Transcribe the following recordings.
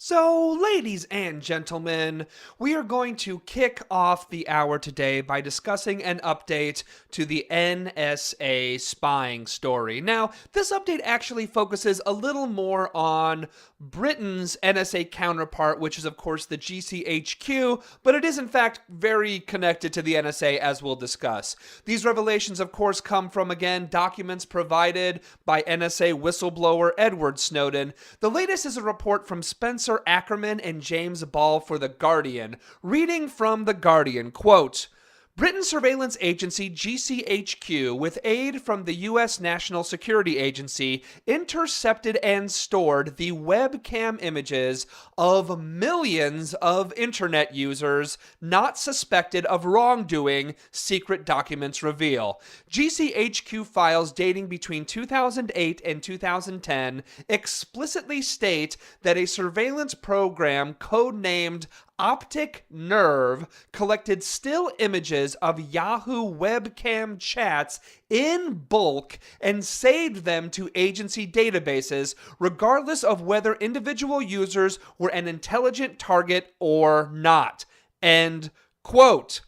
So, ladies and gentlemen, we are going to kick off the hour today by discussing an update to the NSA spying story. Now, this update actually focuses a little more on Britain's NSA counterpart, which is, of course, the GCHQ, but it is, in fact, very connected to the NSA, as we'll discuss. These revelations, of course, come from, again, documents provided by NSA whistleblower Edward Snowden. The latest is a report from Spencer Ackerman and James Ball for The Guardian. Reading from The Guardian, quote, Britain's surveillance agency GCHQ, with aid from the U.S. National Security Agency, intercepted and stored the webcam images of millions of internet users not suspected of wrongdoing, secret documents reveal. GCHQ files dating between 2008 and 2010 explicitly state that a surveillance program codenamed Optic Nerve collected still images of Yahoo webcam chats in bulk and saved them to agency databases, regardless of whether individual users were an intelligent target or not. End quote.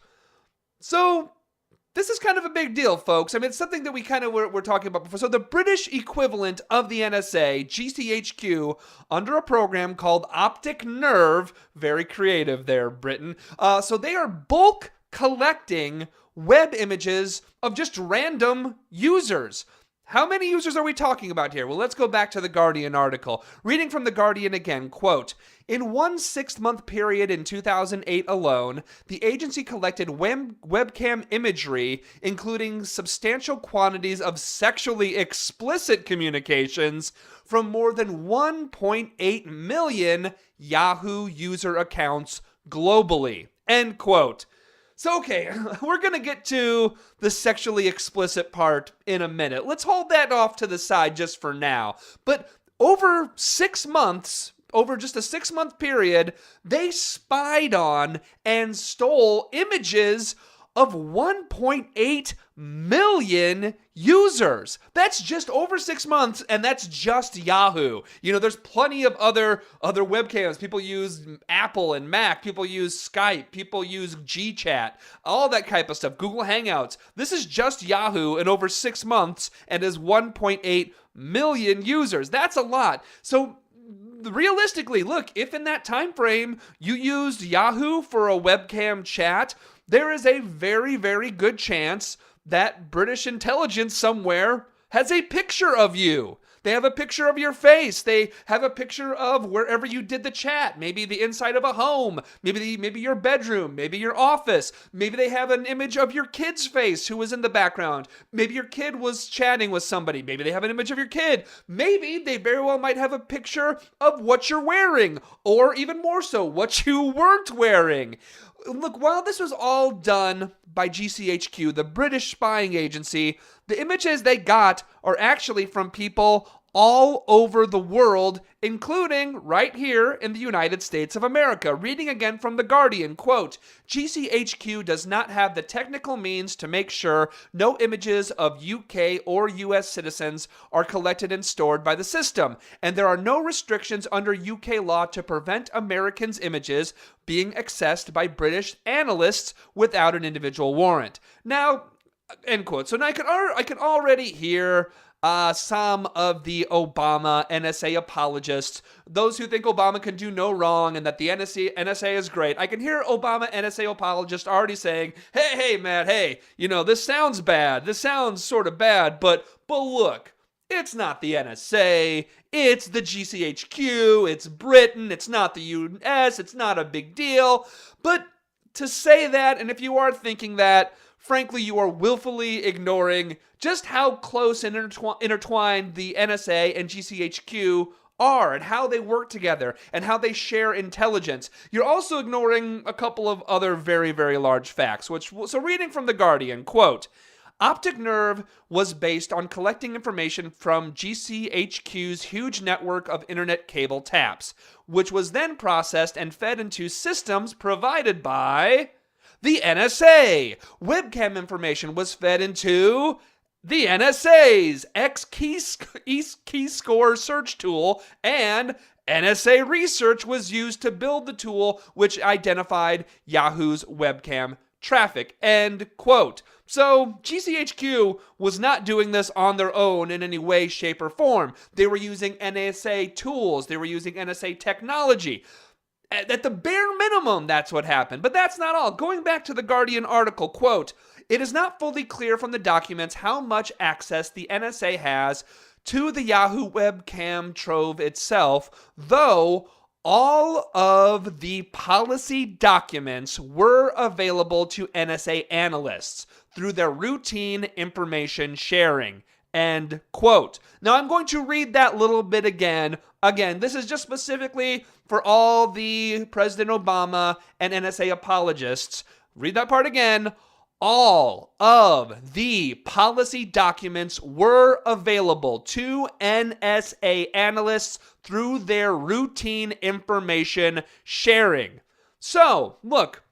So, this is kind of a big deal, folks. I mean, it's something that we kind of were talking about before. So the British equivalent of the NSA, GCHQ, under a program called Optic Nerve, very creative there, Britain. So they are bulk collecting web images of just random users. How many users are we talking about here? Well, let's go back to the Guardian article. Reading from the Guardian again, quote, in one 6-month period in 2008 alone, the agency collected webcam imagery, including substantial quantities of sexually explicit communications from more than 1.8 million Yahoo user accounts globally. End quote. So, okay, we're going to get to the sexually explicit part in a minute. Let's hold that off to the side just for now. But over 6 months, over just a 6-month period, they spied on and stole images of 1.8 million users. That's just over 6 months, and that's just Yahoo. You know, there's plenty of other webcams. People use Apple and Mac. People use Skype. People use GChat. All that type of stuff. Google Hangouts. This is just Yahoo in over 6 months and is 1.8 million users. That's a lot. So realistically, look, if in that time frame you used Yahoo for a webcam chat, there is a very, very good chance that British intelligence somewhere has a picture of you. They have a picture of your face. They have a picture of wherever you did the chat. Maybe the inside of a home. Maybe your bedroom. Maybe your office. Maybe they have an image of your kid's face who was in the background. Maybe your kid was chatting with somebody. Maybe they have an image of your kid. Maybe they very well might have a picture of what you're wearing, or even more so, what you weren't wearing. Look, while this was all done by GCHQ, the British spying agency, the images they got are actually from people all over the world, including right here in the United States of America. Reading again from The Guardian, quote, GCHQ does not have the technical means to make sure no images of UK or US citizens are collected and stored by the system, and there are no restrictions under UK law to prevent Americans' images being accessed by British analysts without an individual warrant. Now, end quote. So now I can already hear some of the Obama NSA apologists, those who think Obama can do no wrong and that the NSA is great. I can hear Obama NSA apologists already saying, hey, Matt, hey, you know, this sounds bad. This sounds sort of bad, but look, it's not the NSA. It's the GCHQ. It's Britain. It's not the US. It's not a big deal. But to say that, and if you are thinking that, frankly, you are willfully ignoring just how close and intertwined the NSA and GCHQ are and how they work together and how they share intelligence. You're also ignoring a couple of other very, very large facts. So reading from The Guardian, quote, Optic Nerve was based on collecting information from GCHQ's huge network of internet cable taps, which was then processed and fed into systems provided by the NSA. Webcam information was fed into the NSA's X keyscore search tool and NSA research was used to build the tool which identified Yahoo's webcam traffic, end quote. So GCHQ was not doing this on their own in any way, shape, or form. They were using NSA tools. They were using NSA technology. At the bare minimum, that's what happened. But that's not all. Going back to the Guardian article, quote, "It is not fully clear from the documents how much access the NSA has to the Yahoo webcam trove itself, though all of the policy documents were available to NSA analysts through their routine information sharing." End quote. Now I'm going to read that little bit again. Again, this is just specifically for all the President Obama and NSA apologists. Read that part again. All of the policy documents were available to NSA analysts through their routine information sharing. So, look,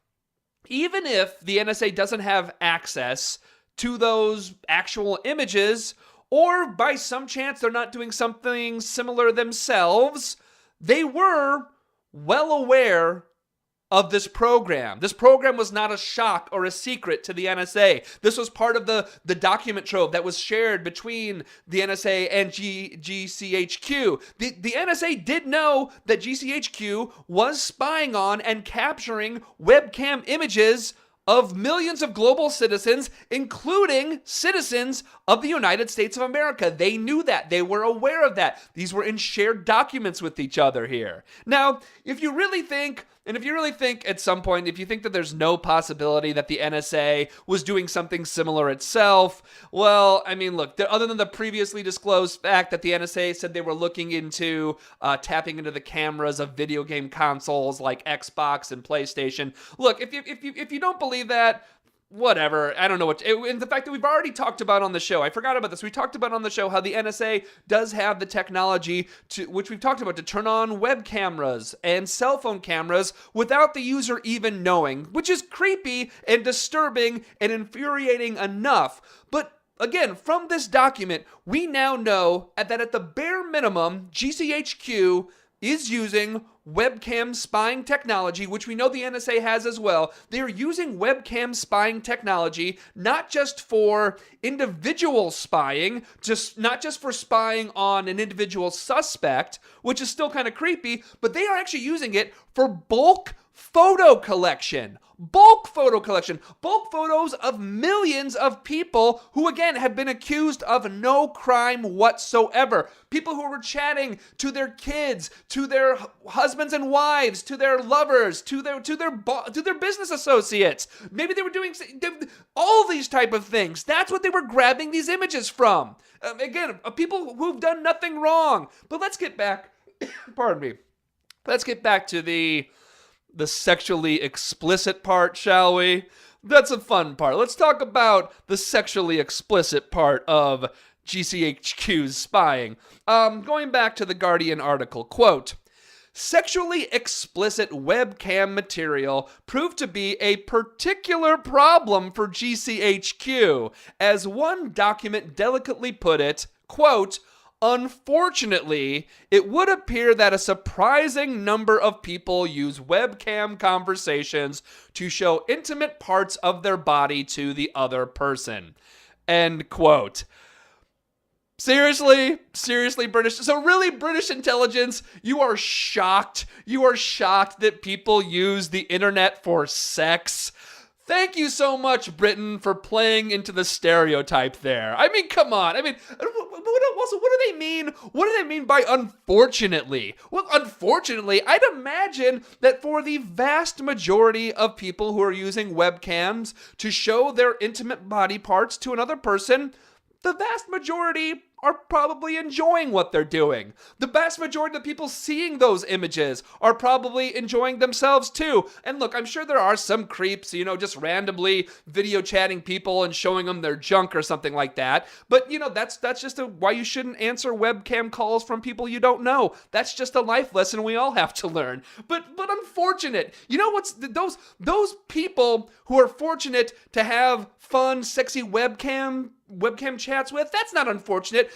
even if the NSA doesn't have access to those actual images, or by some chance they're not doing something similar themselves, they were well aware of this program. This program was not a shock or a secret to the NSA. This was part of the document trove that was shared between the NSA and GCHQ. The NSA did know that GCHQ was spying on and capturing webcam images of millions of global citizens, including citizens of the United States of America. They knew that. They were aware of that. These were in shared documents with each other here. Now, if you really think at some point, if you think that there's no possibility that the NSA was doing something similar itself, well, I mean, look, other than the previously disclosed fact that the NSA said they were looking into tapping into the cameras of video game consoles like Xbox and PlayStation, look, if you don't believe that, whatever, I don't know and the fact that we've already talked about on the show, I forgot about this, we talked about on the show how the NSA does have the technology which we've talked about, to turn on web cameras and cell phone cameras without the user even knowing, which is creepy and disturbing and infuriating enough. But again, from this document, we now know that at the bare minimum, GCHQ is using webcam spying technology, which we know the NSA has as well. They are using webcam spying technology not just for individual spying, not just for spying on an individual suspect, which is still kind of creepy, but they are actually using it for bulk photo collection. Bulk photos of millions of people who, again, have been accused of no crime whatsoever. People who were chatting to their kids, to their husbands and wives, to their lovers, to their business associates. Maybe they were doing all these type of things. That's what they were grabbing these images from. Again, people who've done nothing wrong. But let's get back, pardon me, let's get back to the sexually explicit part, shall we? That's a fun part. Let's talk about the sexually explicit part of GCHQ's spying. Going back to the Guardian article, quote, "Sexually explicit webcam material proved to be a particular problem for GCHQ. As one document delicately put it, quote, unfortunately, it would appear that a surprising number of people use webcam conversations to show intimate parts of their body to the other person." End quote. Seriously, British. So really, British intelligence, you are shocked. You are shocked that people use the internet for sex. Thank you so much, Britain, for playing into the stereotype there. I mean, come on. I mean, also, what do they mean? What do they mean by unfortunately? Well, unfortunately, I'd imagine that for the vast majority of people who are using webcams to show their intimate body parts to another person, the vast majority are probably enjoying what they're doing. The vast majority of the people seeing those images are probably enjoying themselves too. And look, I'm sure there are some creeps, just randomly video chatting people and showing them their junk or something like that. But, that's just why you shouldn't answer webcam calls from people you don't know. That's just a life lesson we all have to learn. But unfortunate. Those people who are fortunate to have fun, sexy webcam webcam chats with. That's not unfortunate.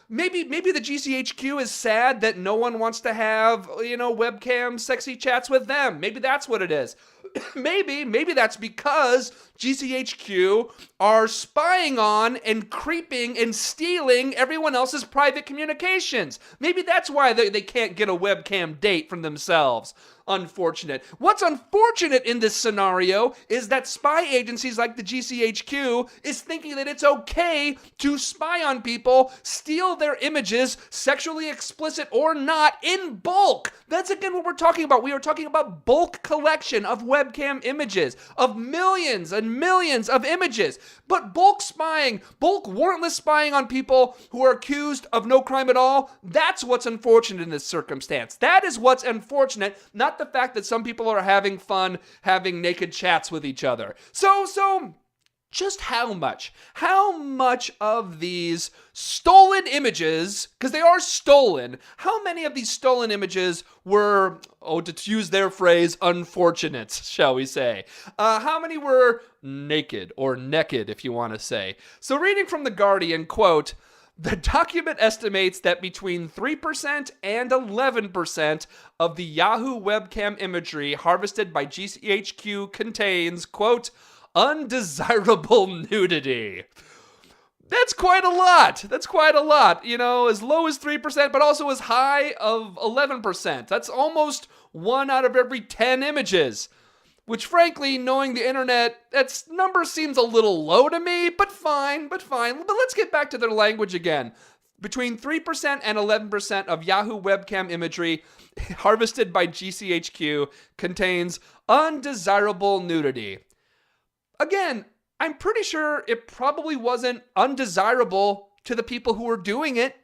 Maybe the GCHQ is sad that no one wants to have, webcam sexy chats with them. Maybe that's what it is. Maybe that's because GCHQ are spying on and creeping and stealing everyone else's private communications. Maybe that's why they can't get a webcam date from themselves. Unfortunate. What's unfortunate in this scenario is that spy agencies like the GCHQ is thinking that it's okay to spy on people, steal their images, sexually explicit or not, in bulk. That's again what we're talking about. We are talking about bulk collection of webcam images, of millions and millions of images. But bulk spying, bulk warrantless spying on people who are accused of no crime at all, that's what's unfortunate in this circumstance. That is what's unfortunate, not the fact that some people are having fun having naked chats with each other. So just how much of these stolen images, because they are stolen, how many of these stolen images were, to use their phrase, unfortunate, shall we say? How many were naked, or naked, if you want to say? So reading from The Guardian, quote, the document estimates that between 3% and 11% of the Yahoo webcam imagery harvested by GCHQ contains, quote, undesirable nudity. That's quite a lot. As low as 3%, but also as high of 11%. That's almost 1 out of every 10 images. Which, frankly, knowing the internet, that number seems a little low to me, but fine. But let's get back to their language again. Between 3% and 11% of Yahoo webcam imagery harvested by GCHQ contains undesirable nudity. Again, I'm pretty sure it probably wasn't undesirable to the people who were doing it.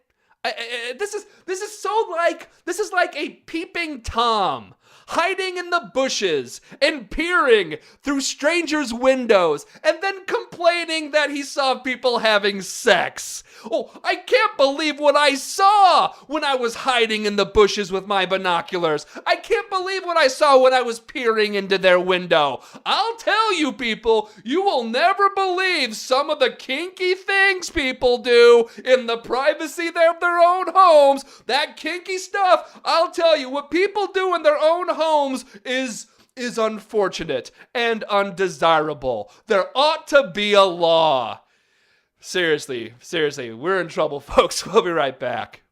This is like a peeping Tom hiding in the bushes and peering through strangers' windows and then complaining that he saw people having sex. Oh, I can't believe what I saw when I was hiding in the bushes with my binoculars. I can't believe what I saw when I was peering into their window. I'll tell you people, you will never believe some of the kinky things people do in the privacy of their own homes. That kinky stuff, I'll tell you, what people do in their own homes is unfortunate and undesirable. There ought to be a law. Seriously, we're in trouble, folks. We'll be right back.